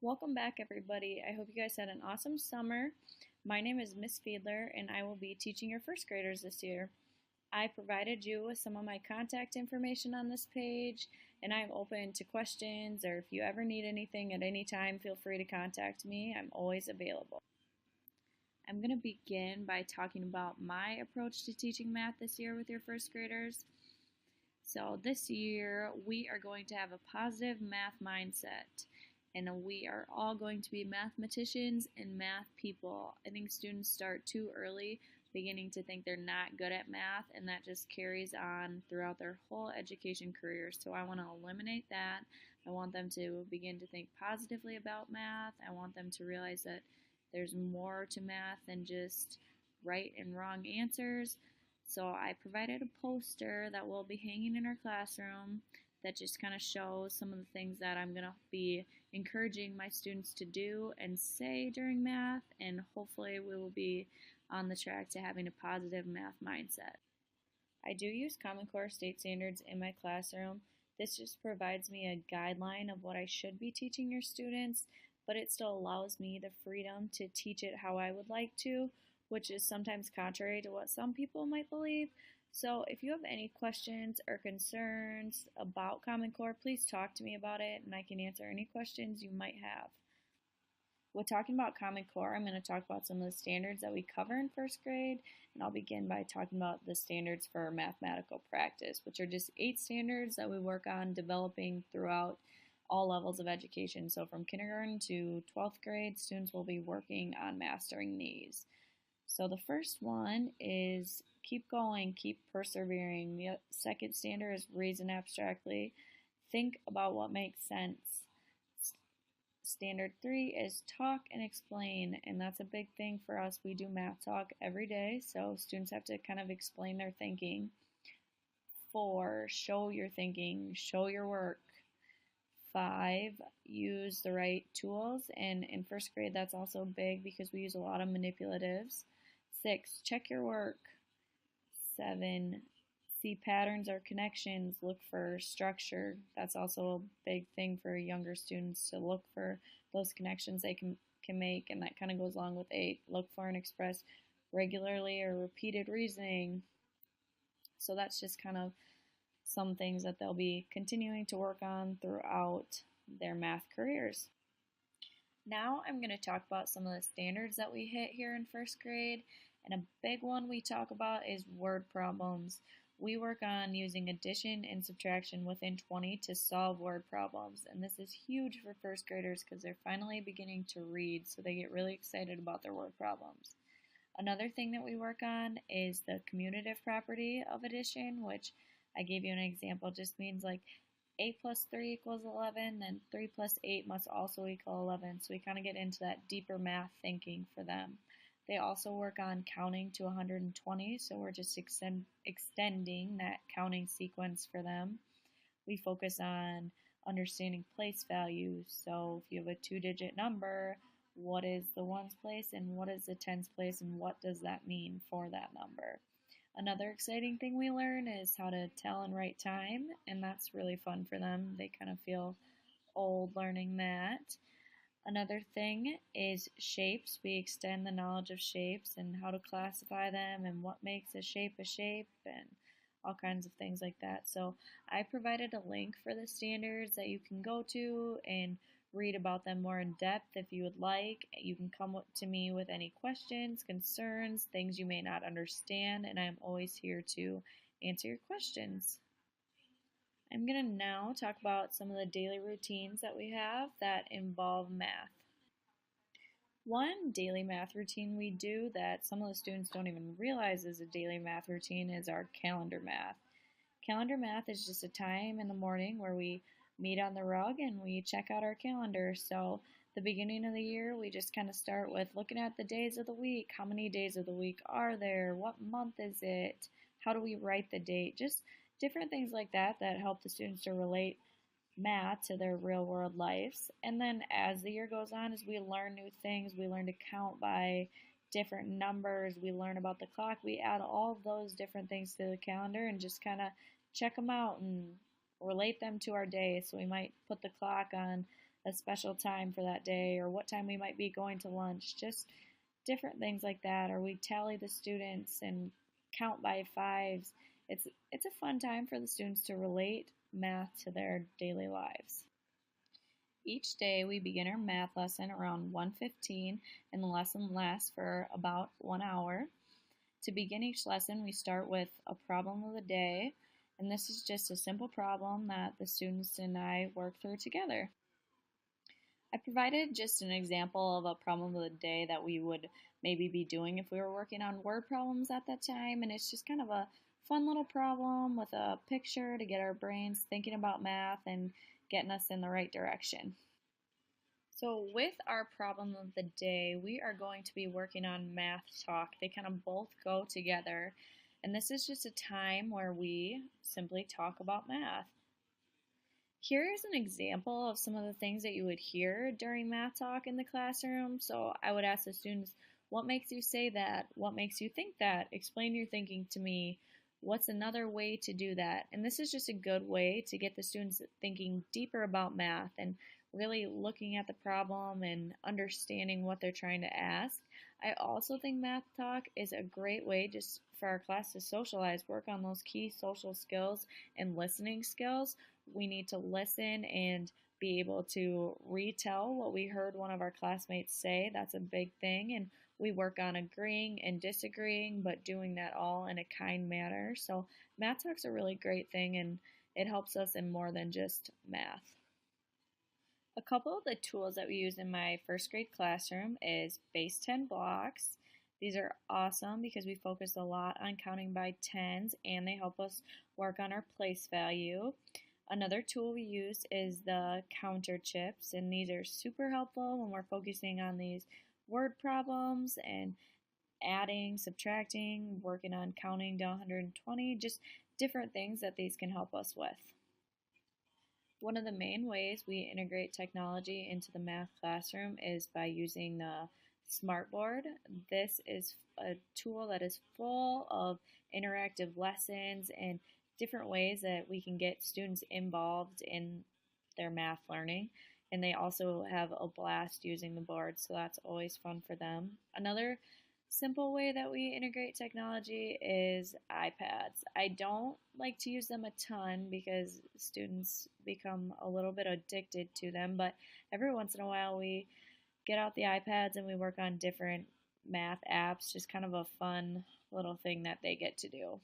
Welcome back, everybody. I hope you guys had an awesome summer. My name is Miss Fiedler, and I will be teaching your first graders this year. I provided you with some of my contact information on this page, and I'm open to questions, or if you ever need anything at any time, feel free to contact me. I'm always available. I'm going to begin by talking about my approach to teaching math this year with your first graders. So this year we are going to have a positive math mindset, and we are all going to be mathematicians and math people. I think students start too early beginning to think they're not good at math, and that just carries on throughout their whole education career. So I want to eliminate that. I want them to begin to think positively about math. I want them to realize that there's more to math than just right and wrong answers. So I provided a poster that will be hanging in our classroom that just kind of shows some of the things that I'm going to be encouraging my students to do and say during math, and hopefully we will be on the track to having a positive math mindset. I do use Common Core state standards in my classroom. This just provides me a guideline of what I should be teaching your students, but it still allows me the freedom to teach it how I would like to, which is sometimes contrary to what some people might believe. So if you have any questions or concerns about Common Core, please talk to me about it and I can answer any questions you might have. With talking about Common Core, I'm going to talk about some of the standards that we cover in first grade, and I'll begin by talking about the standards for mathematical practice, which are just 8 standards that we work on developing throughout all levels of education. So from kindergarten to 12th grade, students will be working on mastering these. So the first one is keep going, keep persevering. The second standard is reason abstractly. Think about what makes sense. Standard 3 is talk and explain, and that's a big thing for us. We do math talk every day, so students have to kind of explain their thinking. 4, show your thinking, show your work. 5, use the right tools, and in first grade that's also big because we use a lot of manipulatives. 6, check your work. 7, see patterns or connections, look for structure. That's also a big thing for younger students, to look for those connections they can make, and that kind of goes along with 8, look for and express regularly or repeated reasoning. So that's just kind of some things that they'll be continuing to work on throughout their math careers. Now I'm going to talk about some of the standards that we hit here in first grade, and a big one we talk about is word problems. We work on using addition and subtraction within 20 to solve word problems, and this is huge for first graders because they're finally beginning to read, so they get really excited about their word problems. Another thing that we work on is the commutative property of addition, which I gave you an example, just means like 8 plus 3 equals 11, then 3 plus 8 must also equal 11. So we kind of get into that deeper math thinking for them. They also work on counting to 120, so we're just extending that counting sequence for them. We focus on understanding place values. So if you have a 2-digit number, what is the ones place and what is the tens place, and what does that mean for that number? Another exciting thing we learn is how to tell and write time, and that's really fun for them. They kind of feel old learning that. Another thing is shapes. We extend the knowledge of shapes and how to classify them and what makes a shape and all kinds of things like that. So I provided a link for the standards that you can go to and read about them more in depth if you would like. You can come to me with any questions, concerns, things you may not understand, and I'm always here to answer your questions. I'm going to now talk about some of the daily routines that we have that involve math. One daily math routine we do that some of the students don't even realize is a daily math routine is our calendar math. Calendar math is just a time in the morning where we meet on the rug and we check out our calendar. So the beginning of the year, we just kind of start with looking at the days of the week. How many days of the week are there? What month is it? How do we write the date? Just different things like that that help the students to relate math to their real world lives. And then as the year goes on, as we learn new things, we learn to count by different numbers, we learn about the clock, we add all of those different things to the calendar and just kind of check them out and relate them to our day. So we might put the clock on a special time for that day or what time we might be going to lunch, just different things like that. Or we tally the students and count by fives. It's a fun time for the students to relate math to their daily lives. Each day we begin our math lesson around 1:15 and the lesson lasts for about 1 hour. To begin each lesson, we start with a problem of the day, and this is just a simple problem that the students and I work through together. I provided just an example of a problem of the day that we would maybe be doing if we were working on word problems at that time, and it's just kind of a fun little problem with a picture to get our brains thinking about math and getting us in the right direction. So with our problem of the day, we are going to be working on math talk. They kind of both go together, and this is just a time where we simply talk about math. Here is an example of some of the things that you would hear during math talk in the classroom. So I would ask the students, what makes you say that? What makes you think that? Explain your thinking to me. What's another way to do that? And this is just a good way to get the students thinking deeper about math and really looking at the problem and understanding what they're trying to ask. I also think math talk is a great way just for our class to socialize, work on those key social skills and listening skills. We need to listen and be able to retell what we heard one of our classmates say. That's a big thing. And we work on agreeing and disagreeing, but doing that all in a kind manner. So math talk's a really great thing, and it helps us in more than just math. A couple of the tools that we use in my first grade classroom is base 10 blocks. These are awesome because we focus a lot on counting by tens and they help us work on our place value. Another tool we use is the counter chips, and these are super helpful when we're focusing on these word problems and adding, subtracting, working on counting to 120, just different things that these can help us with. One of the main ways we integrate technology into the math classroom is by using the Smartboard. This is a tool that is full of interactive lessons and different ways that we can get students involved in their math learning. And they also have a blast using the board, so that's always fun for them. Another simple way that we integrate technology is iPads. I don't like to use them a ton because students become a little bit addicted to them, but every once in a while we get out the iPads and we work on different math apps, just kind of a fun little thing that they get to do.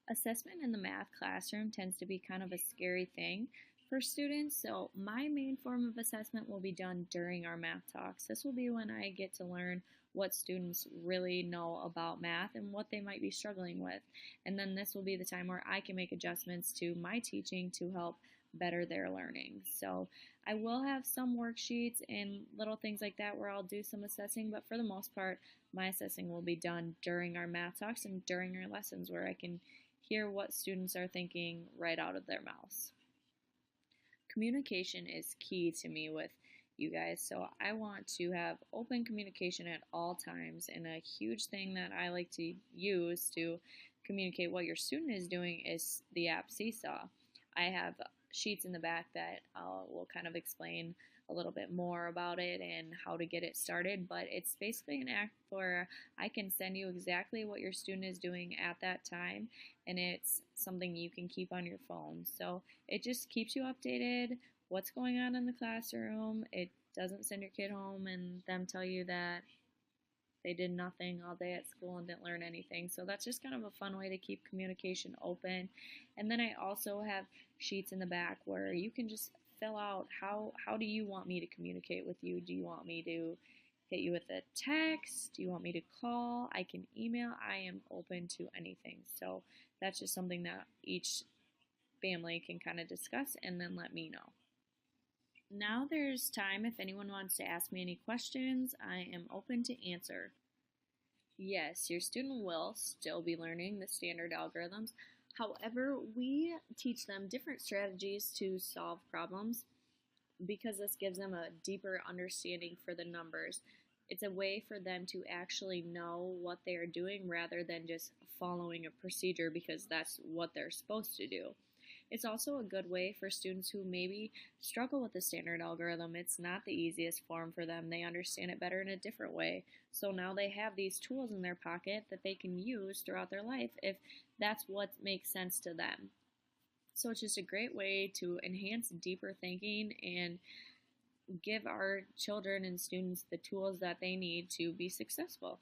Assessment in the math classroom tends to be kind of a scary thing for students, so my main form of assessment will be done during our math talks. This will be when I get to learn what students really know about math and what they might be struggling with. And then this will be the time where I can make adjustments to my teaching to help better their learning. So I will have some worksheets and little things like that where I'll do some assessing, but for the most part, my assessing will be done during our math talks and during our lessons where I can hear what students are thinking right out of their mouths. Communication is key to me with you guys, so I want to have open communication at all times, and a huge thing that I like to use to communicate what your student is doing is the app Seesaw. I have sheets in the back that will kind of explain a little bit more about it and how to get it started, but it's basically an app where I can send you exactly what your student is doing at that time, and it's something you can keep on your phone. So it just keeps you updated what's going on in the classroom. It doesn't send your kid home and them tell you that they did nothing all day at school and didn't learn anything. So that's just kind of a fun way to keep communication open. And then I also have sheets in the back where you can just fill out how do you want me to communicate with you? Do you want me to hit you with a text? Do you want me to call? I can email. I am open to anything. So that's just something that each family can kind of discuss and then let me know. Now there's time if anyone wants to ask me any questions. I am open to answer. Yes, your student will still be learning the standard algorithms. However, we teach them different strategies to solve problems because this gives them a deeper understanding for the numbers. It's a way for them to actually know what they are doing rather than just following a procedure because that's what they're supposed to do. It's also a good way for students who maybe struggle with the standard algorithm. It's not the easiest form for them. They understand it better in a different way. So now they have these tools in their pocket that they can use throughout their life if that's what makes sense to them. So it's just a great way to enhance deeper thinking and give our children and students the tools that they need to be successful.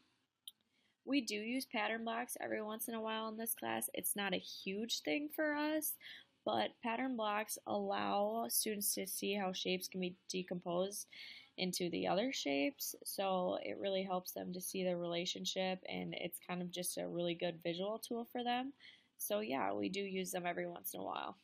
We do use pattern blocks every once in a while in this class. It's not a huge thing for us, but pattern blocks allow students to see how shapes can be decomposed into the other shapes. So it really helps them to see the relationship, and it's kind of just a really good visual tool for them. So yeah, we do use them every once in a while.